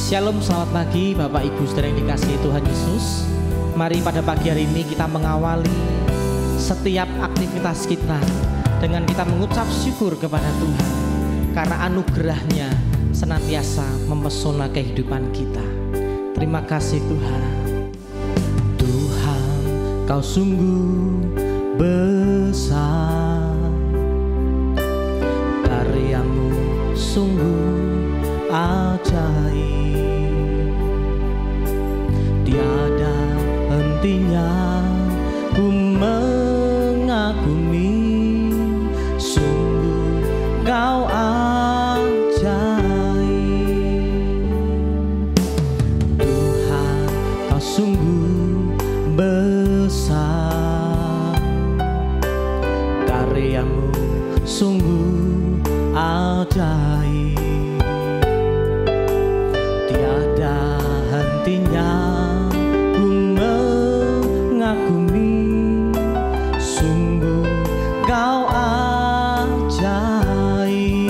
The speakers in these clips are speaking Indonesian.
Shalom, selamat pagi Bapak Ibu saudara yang dikasihi Tuhan Yesus. Mari pada pagi hari ini kita mengawali setiap aktivitas kita dengan kita mengucap syukur kepada Tuhan, karena anugerahnya senantiasa mempesona kehidupan kita. Terima kasih Tuhan. Tuhan, Kau sungguh besar, karyamu sungguh ajaib, tiada hentinya ku mengagumi, sungguh Kau ajaib. Tuhan, Kau sungguh besar, karyamu sungguh ajaib, tiada hentinya ku mengagumi, sungguh Kau ajaib.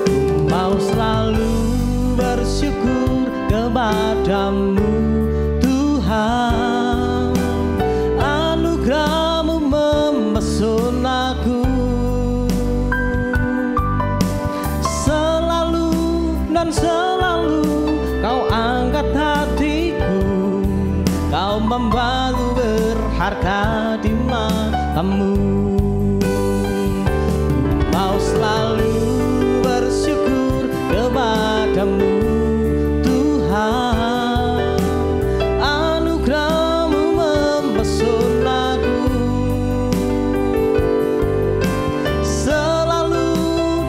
Ku mau selalu bersyukur kepadamu Tuhan, anugerah-Mu mempesonaku, selalu dan selalu Kau angkat hatiku, Kau membaru berharga di matamu. Ku mau selalu bersyukur kepadamu Tuhan, anugerah-Mu mempesonaku, selalu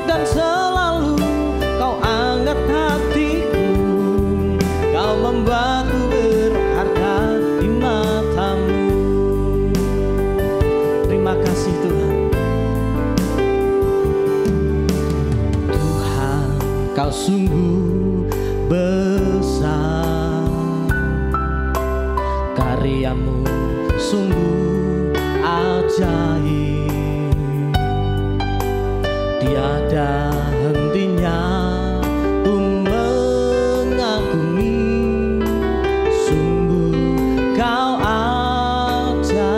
dan selalu Kau angkat hatiku, Kau membuatku berharga di matamu. Terima kasih Tuhan. Tuhan, Kau sungguh besar, karyamu sungguh ajaib, tiada hentinya ku mengagumi, sungguh Kau ajaib.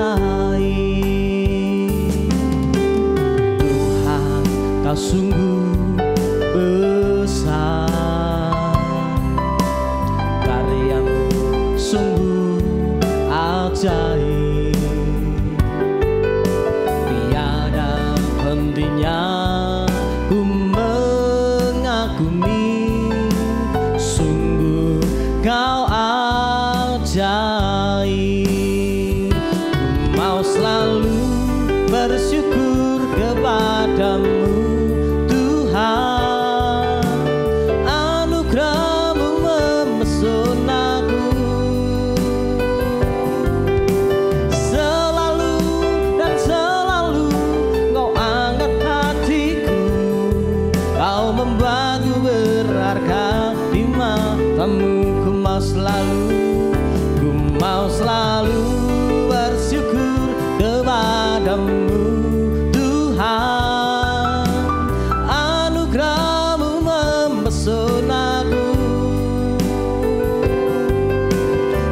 Tuhan, Kau sungguh besar, karyamu sungguh ajaib, tiada hentinya ku mengagumi, sungguh Kau ajaib. Ku mau selalu bersyukur kepadamu Tuhan, anugerah-Mu mempesonaku, selalu dan selalu Kau angkat hatiku, Kau membuatku berharga di matamu. Ku mau selalu bersyukur kepadamu Tuhan, anugerah-Mu mempesonaku,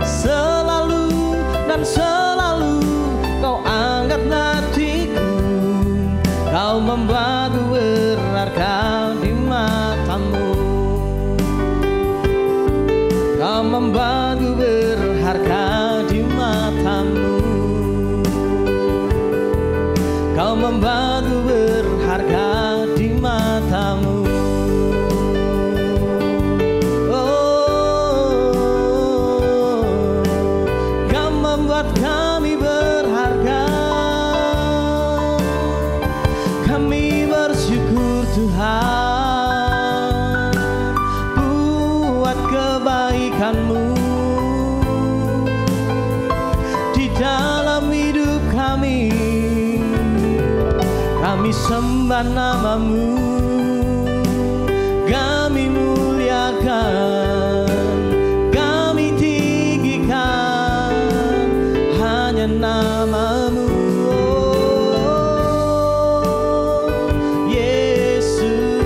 selalu dan selalu Kau angkat hatiku, Kau membuatku berharga di matamu, Kau membuatku berharga di matamu, Kau membuatku berharga di matamu. Oh, Kau membuat kami berharga, kami bersyukur Tuhan, buat kebaikan-Mu di dalam hidup kami. Kami sembah nama-Mu, kami muliakan, kami tinggikan hanya nama-Mu. Oh, Yesus,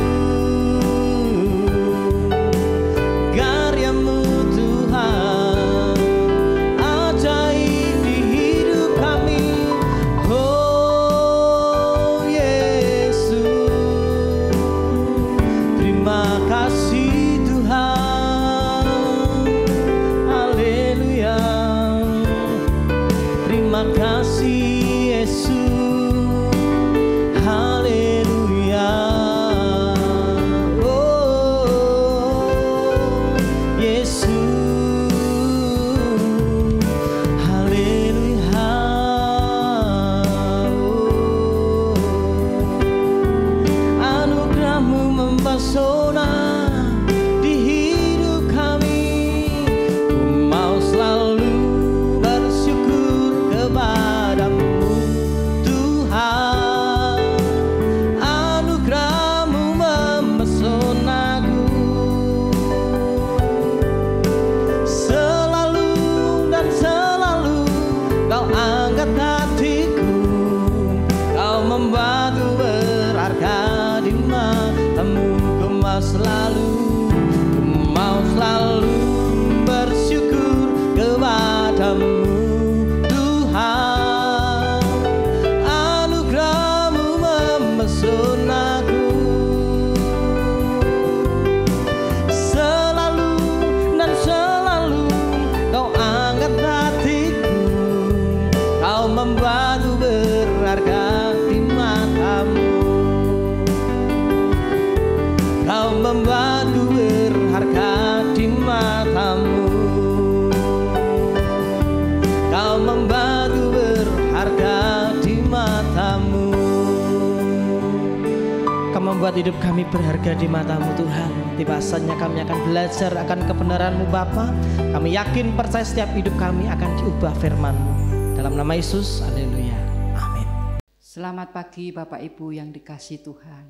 membuat hidup kami berharga di mata-Mu Tuhan. Tiba saatnya kami akan belajar akan kebenaran-Mu Bapa. Kami yakin percaya setiap hidup kami akan diubah firman-Mu. Dalam nama Yesus, haleluya, amin. Selamat pagi Bapak Ibu yang dikasihi Tuhan.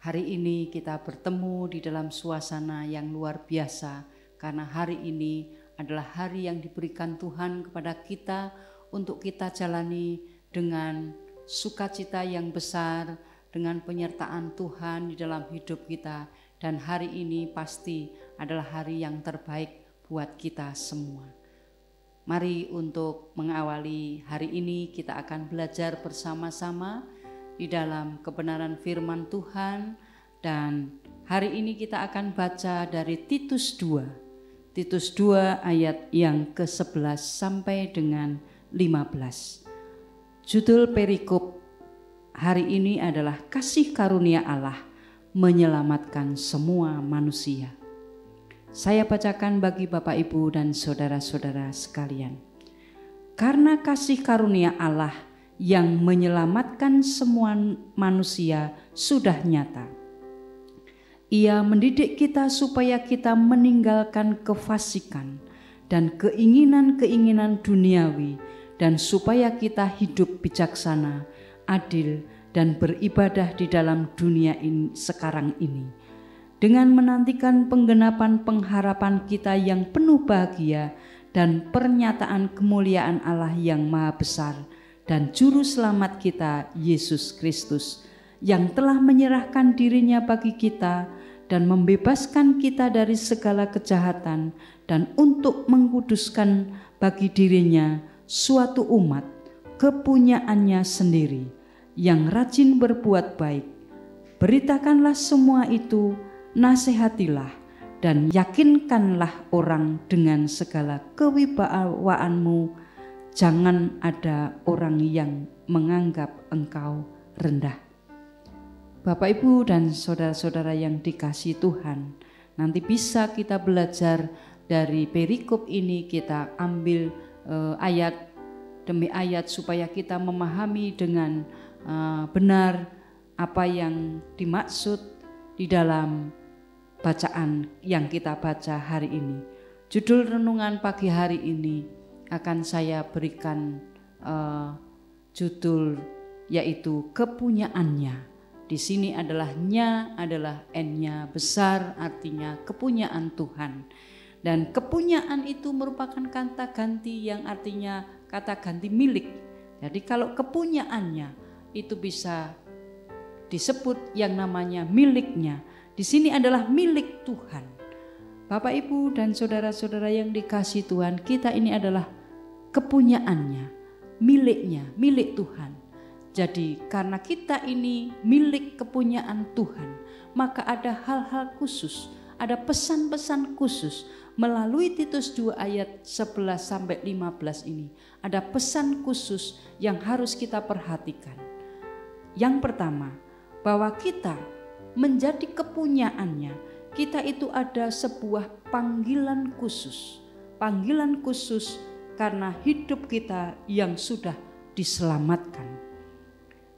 Hari ini kita bertemu di dalam suasana yang luar biasa, karena hari ini adalah hari yang diberikan Tuhan kepada kita untuk kita jalani dengan sukacita yang besar, dengan penyertaan Tuhan di dalam hidup kita. Dan hari ini pasti adalah hari yang terbaik buat kita semua. Mari untuk mengawali hari ini kita akan belajar bersama-sama di dalam kebenaran firman Tuhan. Dan hari ini kita akan baca dari Titus 2. Titus 2 ayat yang ke-11 sampai dengan 15. Judul perikop hari ini adalah kasih karunia Allah menyelamatkan semua manusia. Saya bacakan bagi Bapak Ibu dan saudara-saudara sekalian. Karena kasih karunia Allah yang menyelamatkan semua manusia sudah nyata. Ia mendidik kita supaya kita meninggalkan kefasikan dan keinginan-keinginan duniawi, dan supaya kita hidup bijaksana, adil, dan beribadah di dalam dunia ini sekarang ini, dengan menantikan penggenapan pengharapan kita yang penuh bahagia dan pernyataan kemuliaan Allah yang maha besar dan juru selamat kita Yesus Kristus, yang telah menyerahkan dirinya bagi kita dan membebaskan kita dari segala kejahatan, dan untuk mengkuduskan bagi dirinya suatu umat kepunyaannya sendiri yang rajin berbuat baik. Beritakanlah semua itu, nasihatilah dan yakinkanlah orang dengan segala kewibawaanmu. Jangan ada orang yang menganggap engkau rendah. Bapak Ibu dan saudara-saudara yang dikasihi Tuhan, nanti bisa kita belajar dari perikop ini, kita ambil ayat demi ayat supaya kita memahami dengan benar apa yang dimaksud di dalam bacaan yang kita baca hari ini. Judul renungan pagi hari ini akan saya berikan judul yaitu kepunyaannya. Di sini adalah nya, adalah n-nya besar, artinya kepunyaan Tuhan. Dan kepunyaan itu merupakan kata ganti yang artinya kata ganti milik. Jadi kalau kepunyaannya itu bisa disebut yang namanya miliknya. Di sini adalah milik Tuhan. Bapak Ibu dan saudara-saudara yang dikasihi Tuhan, kita ini adalah kepunyaannya, miliknya, milik Tuhan. Jadi karena kita ini milik kepunyaan Tuhan, maka ada hal-hal khusus, ada pesan-pesan khusus. Melalui Titus 2 ayat 11 sampai 15 ini ada pesan khusus yang harus kita perhatikan. Yang pertama, bahwa kita menjadi kepunyaannya, kita itu ada sebuah panggilan khusus. Panggilan khusus karena hidup kita yang sudah diselamatkan.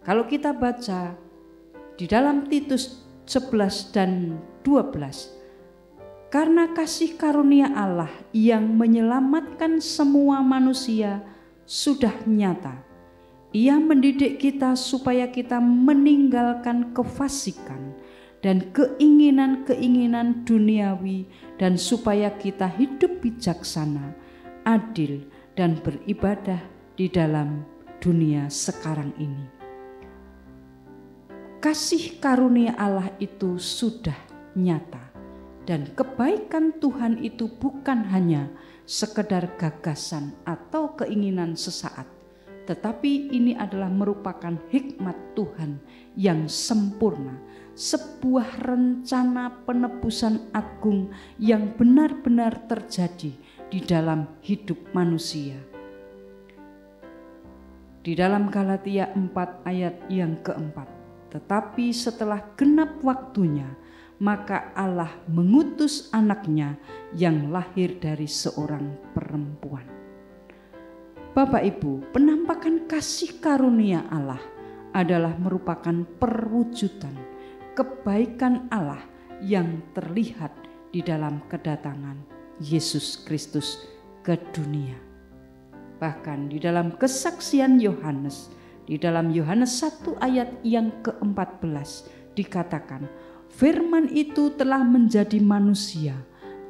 Kalau kita baca di dalam Titus 11 dan 12, karena kasih karunia Allah yang menyelamatkan semua manusia sudah nyata. Ia mendidik kita supaya kita meninggalkan kefasikan dan keinginan-keinginan duniawi, dan supaya kita hidup bijaksana, adil, dan beribadah di dalam dunia sekarang ini. Kasih karunia Allah itu sudah nyata. Dan kebaikan Tuhan itu bukan hanya sekedar gagasan atau keinginan sesaat, tetapi ini adalah merupakan hikmat Tuhan yang sempurna, sebuah rencana penebusan agung yang benar-benar terjadi di dalam hidup manusia. Di dalam Galatia 4 ayat yang keempat, tetapi setelah genap waktunya, maka Allah mengutus anaknya yang lahir dari seorang perempuan. Bapak Ibu, penampakan kasih karunia Allah adalah merupakan perwujudan kebaikan Allah yang terlihat di dalam kedatangan Yesus Kristus ke dunia. Bahkan di dalam kesaksian Yohanes, di dalam Yohanes 1 ayat yang ke-14 dikatakan, firman itu telah menjadi manusia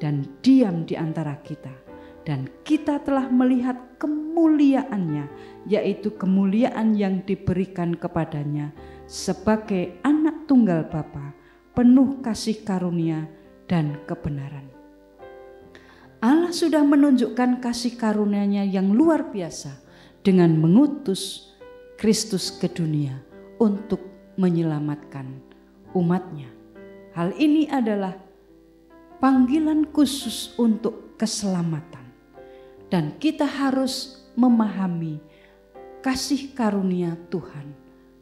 dan diam di antara kita. Dan kita telah melihat kemuliaannya, yaitu kemuliaan yang diberikan kepadanya sebagai anak tunggal Bapa, penuh kasih karunia dan kebenaran. Allah sudah menunjukkan kasih karunia-Nya yang luar biasa dengan mengutus Kristus ke dunia untuk menyelamatkan umat-Nya. Hal ini adalah panggilan khusus untuk keselamatan. Dan kita harus memahami kasih karunia Tuhan.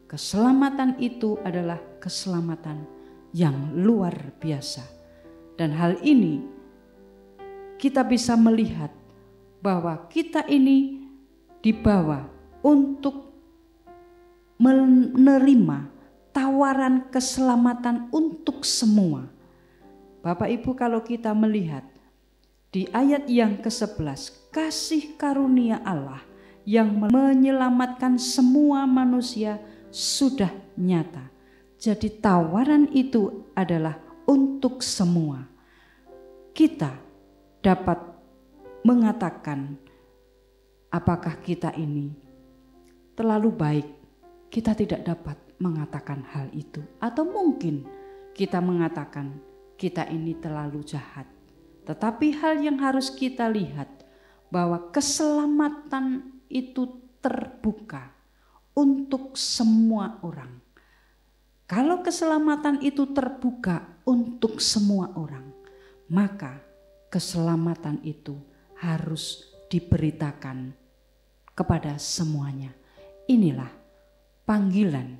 Keselamatan itu adalah keselamatan yang luar biasa. Dan hal ini kita bisa melihat bahwa kita ini dibawa untuk menerima tawaran keselamatan untuk semua. Bapak Ibu, kalau kita melihat di ayat yang ke-11, kasih karunia Allah yang menyelamatkan semua manusia sudah nyata. Jadi tawaran itu adalah untuk semua. Kita dapat mengatakan apakah kita ini terlalu baik. Kita tidak dapat mengatakan hal itu. Atau mungkin kita mengatakan kita ini terlalu jahat. Tetapi hal yang harus kita lihat bahwa keselamatan itu terbuka untuk semua orang. Kalau keselamatan itu terbuka untuk semua orang, maka keselamatan itu harus diberitakan kepada semuanya. Inilah panggilan.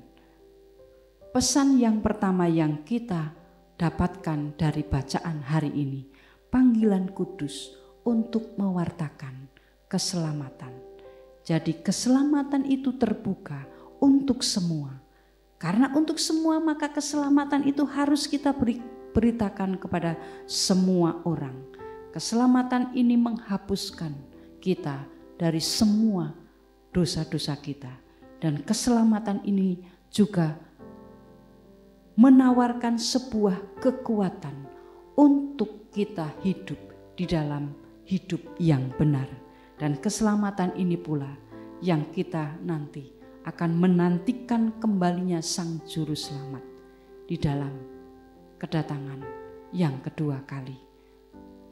Pesan yang pertama yang kita dapatkan dari bacaan hari ini. Panggilan kudus untuk mewartakan keselamatan. Jadi keselamatan itu terbuka untuk semua. Karena untuk semua maka keselamatan itu harus kita beritakan kepada semua orang. Keselamatan ini menghapuskan kita dari semua dosa-dosa kita. Dan keselamatan ini juga menawarkan sebuah kekuatan untuk kita hidup di dalam hidup yang benar. Dan keselamatan ini pula yang kita nanti akan menantikan kembalinya Sang Juru Selamat di dalam kedatangan yang kedua kali.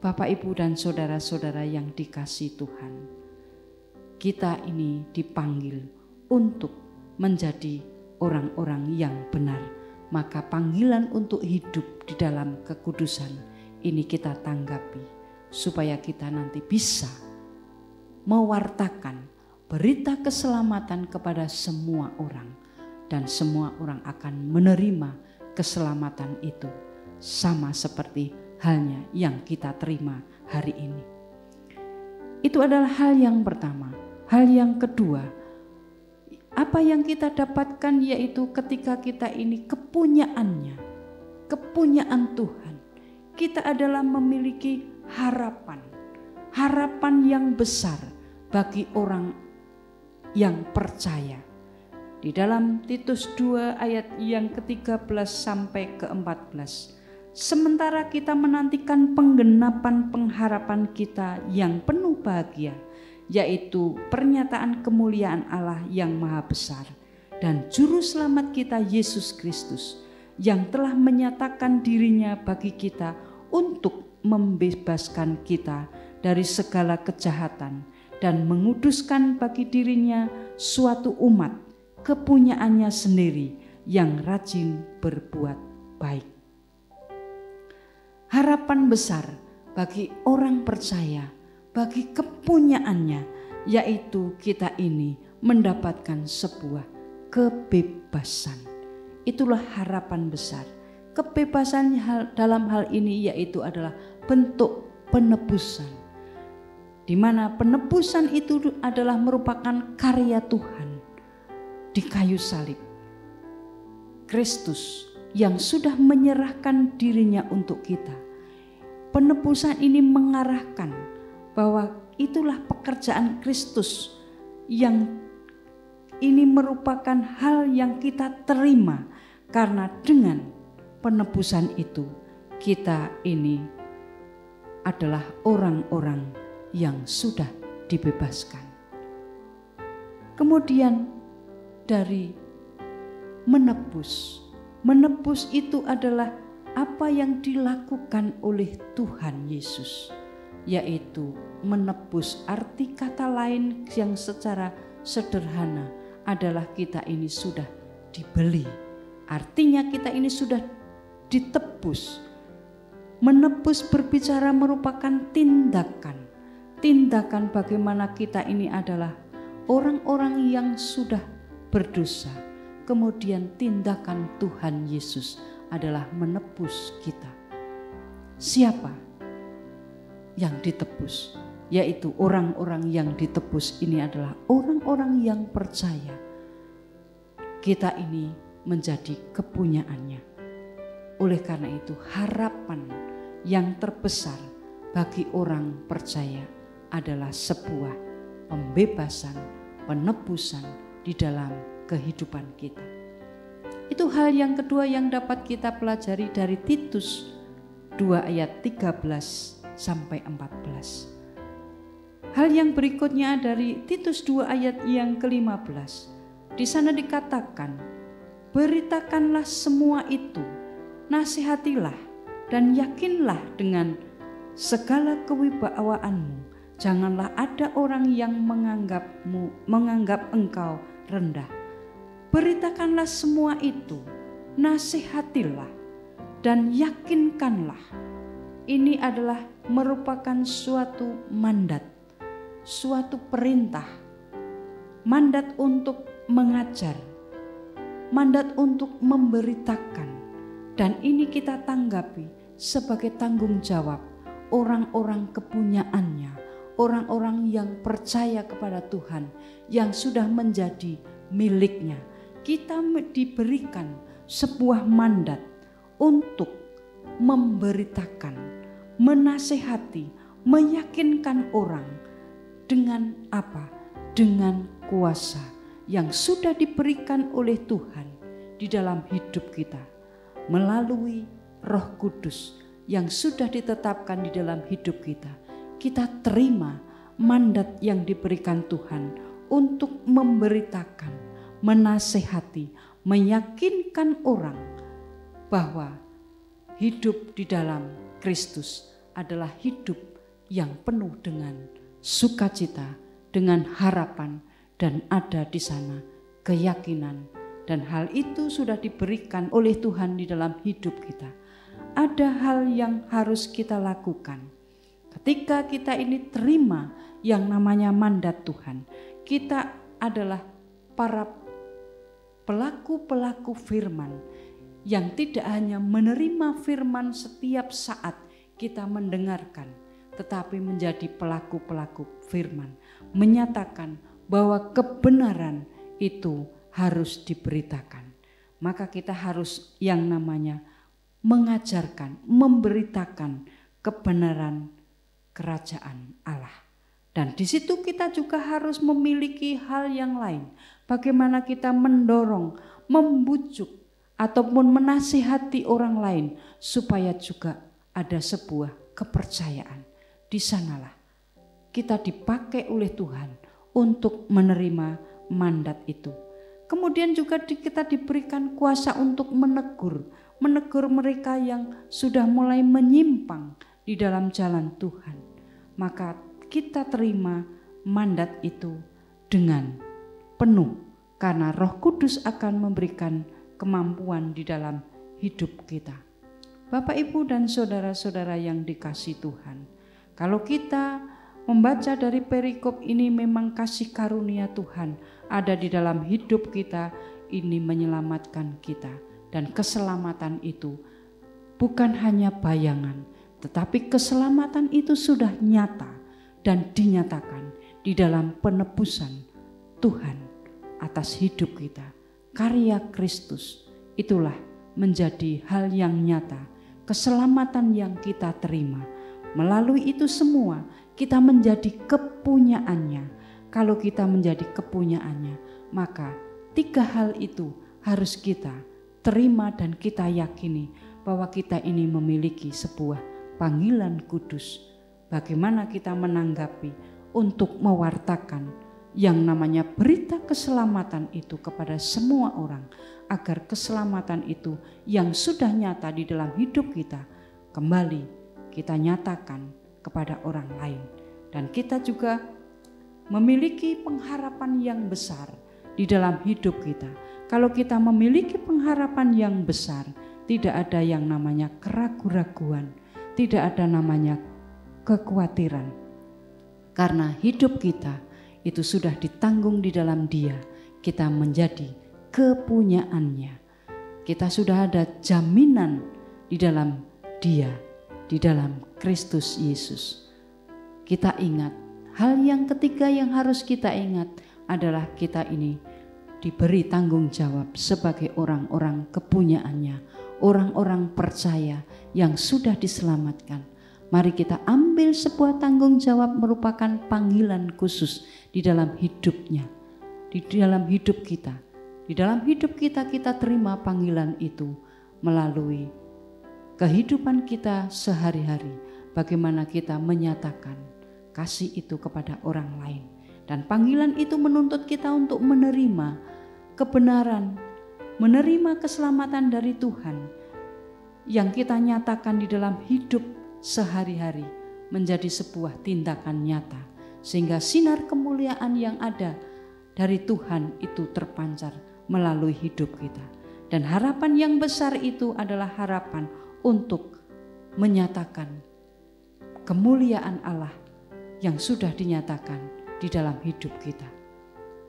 Bapak, Ibu, dan saudara-saudara yang dikasihi Tuhan, kita ini dipanggil untuk menjadi orang-orang yang benar. Maka panggilan untuk hidup di dalam kekudusan ini kita tanggapi supaya kita nanti bisa mewartakan berita keselamatan kepada semua orang. Dan semua orang akan menerima keselamatan itu sama seperti halnya yang kita terima hari ini. Itu adalah hal yang pertama. Hal yang kedua, apa yang kita dapatkan yaitu ketika kita ini kepunyaannya, kepunyaan Tuhan. Kita adalah memiliki harapan, harapan yang besar bagi orang yang percaya. Di dalam Titus 2 ayat yang ke-13 sampai ke-14. Sementara kita menantikan penggenapan pengharapan kita yang penuh bahagia, yaitu pernyataan kemuliaan Allah yang maha besar dan Juru Selamat kita Yesus Kristus, yang telah menyatakan dirinya bagi kita untuk membebaskan kita dari segala kejahatan dan menguduskan bagi dirinya suatu umat kepunyaannya sendiri yang rajin berbuat baik. Harapan besar bagi orang percaya, bagi kepunyaannya, yaitu kita ini mendapatkan sebuah kebebasan. Itulah harapan besar. Kebebasan dalam hal ini yaitu adalah bentuk penebusan. Di mana penebusan itu adalah merupakan karya Tuhan di kayu salib. Kristus yang sudah menyerahkan dirinya untuk kita. Penebusan ini mengarahkan bahwa itulah pekerjaan Kristus, yang ini merupakan hal yang kita terima, karena dengan penebusan itu kita ini adalah orang-orang yang sudah dibebaskan. Kemudian dari menebus itu adalah apa yang dilakukan oleh Tuhan Yesus, yaitu menebus. Arti kata lain yang secara sederhana adalah kita ini sudah dibeli. Artinya kita ini sudah ditebus. Menebus berbicara merupakan tindakan bagaimana kita ini adalah orang-orang yang sudah berdosa. Kemudian tindakan Tuhan Yesus adalah menebus kita. Siapa yang ditebus? Yaitu orang-orang yang ditebus ini adalah orang-orang yang percaya kita ini menjadi kepunyaannya. Oleh karena itu, harapan yang terbesar bagi orang percaya adalah sebuah pembebasan, penebusan di dalam kehidupan kita. Itu hal yang kedua yang dapat kita pelajari dari Titus 2 ayat 13 sampai 14. Hal yang berikutnya dari Titus 2 ayat yang ke-15. Di sana dikatakan, beritakanlah semua itu, nasihatilah dan yakinlah dengan segala kewibawaanmu. Janganlah ada orang yang menganggap engkau rendah. Beritakanlah semua itu, nasihatilah dan yakinkanlah. Ini adalah merupakan suatu mandat, suatu perintah, mandat untuk mengajar, mandat untuk memberitakan. Dan ini kita tanggapi sebagai tanggung jawab orang-orang kepunyaannya, orang-orang yang percaya kepada Tuhan, yang sudah menjadi miliknya. Kita diberikan sebuah mandat untuk memberitakan, menasehati, meyakinkan orang. Dengan apa? Dengan kuasa yang sudah diberikan oleh Tuhan di dalam hidup kita, melalui Roh Kudus yang sudah ditetapkan di dalam hidup kita. Kita terima mandat yang diberikan Tuhan untuk memberitakan, menasehati, meyakinkan orang bahwa hidup di dalam Kristus adalah hidup yang penuh dengan sukacita, dengan harapan, dan ada di sana keyakinan. Dan hal itu sudah diberikan oleh Tuhan di dalam hidup kita. Ada hal yang harus kita lakukan. Ketika kita ini terima yang namanya mandat Tuhan, kita adalah para pelaku-pelaku firman yang tidak hanya menerima firman setiap saat kita mendengarkan, tetapi menjadi pelaku-pelaku firman, menyatakan bahwa kebenaran itu harus diberitakan. Maka kita harus yang namanya mengajarkan, memberitakan kebenaran kerajaan Allah. Dan di situ kita juga harus memiliki hal yang lain. Bagaimana kita mendorong, membujuk, ataupun menasihati orang lain supaya juga ada sebuah kepercayaan. Di sanalah kita dipakai oleh Tuhan untuk menerima mandat itu. Kemudian juga kita diberikan kuasa untuk menegur mereka yang sudah mulai menyimpang di dalam jalan Tuhan. Maka kita terima mandat itu dengan penuh, karena Roh Kudus akan memberikan kemampuan di dalam hidup kita. Bapak, Ibu, dan saudara-saudara yang dikasihi Tuhan, kalau kita membaca dari perikop ini, memang kasih karunia Tuhan ada di dalam hidup kita, ini menyelamatkan kita. Dan keselamatan itu bukan hanya bayangan, tetapi keselamatan itu sudah nyata dan dinyatakan di dalam penebusan Tuhan atas hidup kita. Karya Kristus itulah menjadi hal yang nyata, keselamatan yang kita terima. Melalui itu semua kita menjadi kepunyaannya. Kalau kita menjadi kepunyaannya, maka 3 hal itu harus kita terima dan kita yakini bahwa kita ini memiliki sebuah panggilan kudus. Bagaimana kita menanggapi untuk mewartakan yang namanya berita keselamatan itu kepada semua orang, agar keselamatan itu yang sudah nyata di dalam hidup kita kembali kita nyatakan kepada orang lain. Dan kita juga memiliki pengharapan yang besar di dalam hidup kita. Kalau kita memiliki pengharapan yang besar, tidak ada yang namanya keraguan-raguan, tidak ada namanya kekhawatiran. Karena hidup kita itu sudah ditanggung di dalam Dia, kita menjadi kepunyaannya. Kita sudah ada jaminan di dalam Dia, di dalam Kristus Yesus. Kita ingat, hal yang ketiga yang harus kita ingat adalah kita ini diberi tanggung jawab sebagai orang-orang kepunyaannya, orang-orang percaya yang sudah diselamatkan. Mari kita ambil sebuah tanggung jawab merupakan panggilan khusus di dalam hidupnya, di dalam hidup kita. Di dalam hidup kita, kita terima panggilan itu melalui kehidupan kita sehari-hari. Bagaimana kita menyatakan kasih itu kepada orang lain. Dan panggilan itu menuntut kita untuk menerima kebenaran, menerima keselamatan dari Tuhan yang kita nyatakan di dalam hidup sehari-hari menjadi sebuah tindakan nyata, sehingga sinar kemuliaan yang ada dari Tuhan itu terpancar melalui hidup kita. Dan harapan yang besar itu adalah harapan untuk menyatakan kemuliaan Allah yang sudah dinyatakan di dalam hidup kita.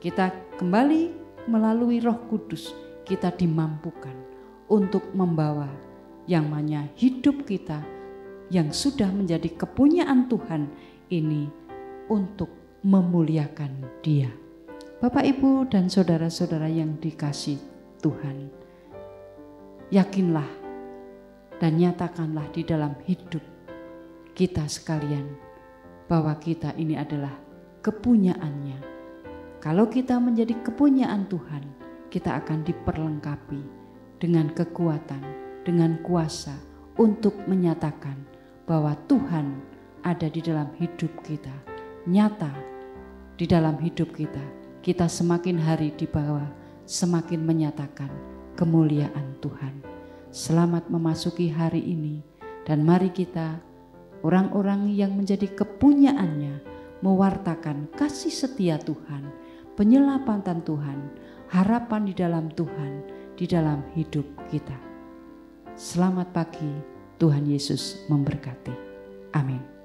Kita kembali melalui Roh Kudus, kita dimampukan untuk membawa yang namanya hidup kita yang sudah menjadi kepunyaan Tuhan ini untuk memuliakan Dia. Bapak, Ibu, dan saudara-saudara yang dikasihi Tuhan, yakinlah dan nyatakanlah di dalam hidup kita sekalian bahwa kita ini adalah kepunyaannya. Kalau kita menjadi kepunyaan Tuhan, kita akan diperlengkapi dengan kekuatan, dengan kuasa untuk menyatakan bahwa Tuhan ada di dalam hidup kita, nyata di dalam hidup kita. Kita semakin hari di bawah, semakin menyatakan kemuliaan Tuhan. Selamat memasuki hari ini, dan mari kita orang-orang yang menjadi kepunyaannya mewartakan kasih setia Tuhan, penyelamatan Tuhan, harapan di dalam Tuhan, di dalam hidup kita. Selamat pagi, Tuhan Yesus memberkati. Amin.